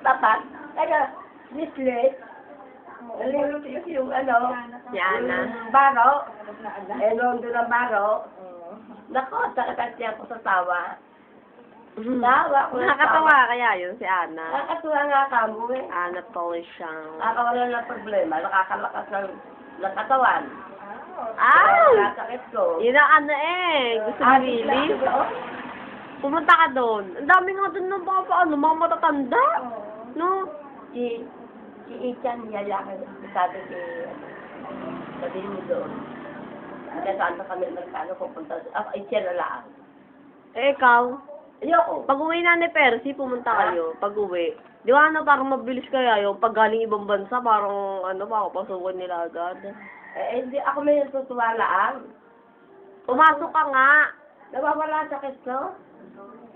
Tapat. Kaya, mislit. Nalimutin yung ano. Si Ana. Yung baro. Doon ang baro. Nako, takatagsiyan ko sa tawa. Tawa ko. Nakakatawa kaya yun si Ana. Nakakatuwa nga kamo eh. Ana Polishang. Nakakawala ng problema. Nakakalakas ng katawan. Ah! Nakakakit ko. Yun ang ano eh. Gusto mo really? Pumunta ka doon. Ang dami nga doon ng mga matatanda. No? Si Ichan yalakan sabi mo doon. Kaya saan na kami nagkano pupunta. Ichan na lang. Eh, ikaw? Ayoko. Pag uwi na ni Percy, pumunta kayo. Pag uwi. Di ba ano, parang mabilis kaya yung pag galing ibang bansa, parang ano, makapasukan nila agad. Hindi ako may natutuwa lang. Pumasok ka nga. Nawawala sa kesto.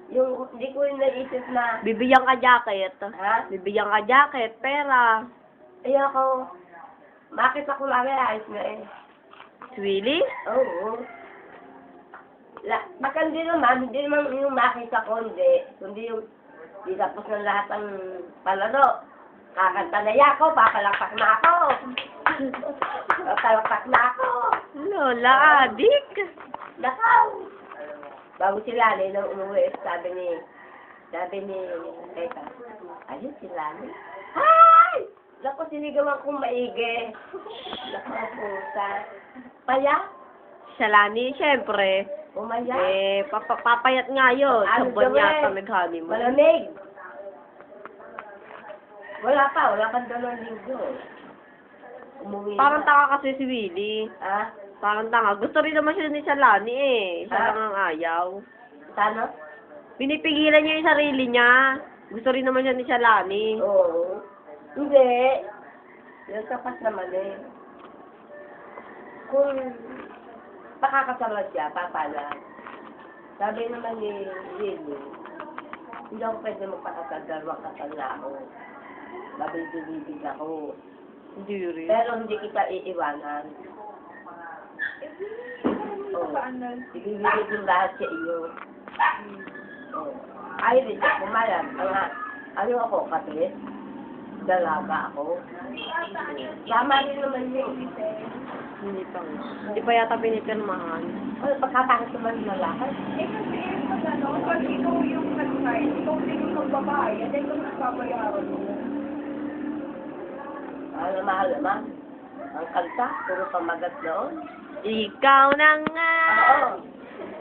Yung hindi ko yung naisip na, Bibigyan ka jacket. ha? Bibigyan ka jacket, pera. Ayoko. Makita ko lang ayos na eh. Really? Oo. Baka hindi naman yung makita ko, kundi yung di tapos ng lahat ng palaro. Kakanta na ako, papalakpak na ako. Papalakpak na ako. Lola, adik. Nakaw. Bago si Lani nang umuwi, sabi ni Teka, ayun si Lani. Hay! Naku, sinigawan kong maigi. Naku, pusa. Paya? Siya Lani, syempre. Umaya? Eh, papayat nga yun. Ano Sabon gawin? yata naghani mo. Malamig. Wala pang 2 linggo. Umuwi Parang na. tanga kasi si Willie. Ha? Parang tanga. Gusto rin naman siya ni Shalani eh. Siya Ah. lang ang ayaw. Sana? Pinipigilan niya yung sarili niya. Gusto rin naman siya ni Shalani. Oo. Hindi. Yung tapat naman eh. Kung pakakasama siya, papala. Sabi naman ni Lily, hindi ako pwede magpakasal, 2 kasal na ako. Mabibig ako. Hindi rin. Pero hindi kita iiwanan. Oh. Ibibigay ko lahat sa iyo. Oh. Ay, rin siya pumayag. Ano ako, kapit? Dalaga ako. Tama rin naman yun. Hindi pa nga. Hindi pa yata pinipirmahan. Ano, pagkatangit naman yung lalaki? Pag ikaw yung nag-sign, ikaw din yung magbabayad, ikaw nagbabayaran mo. Mahal naman. Ang kanta, puro pamagat noon. Ikaw na nga. Oo.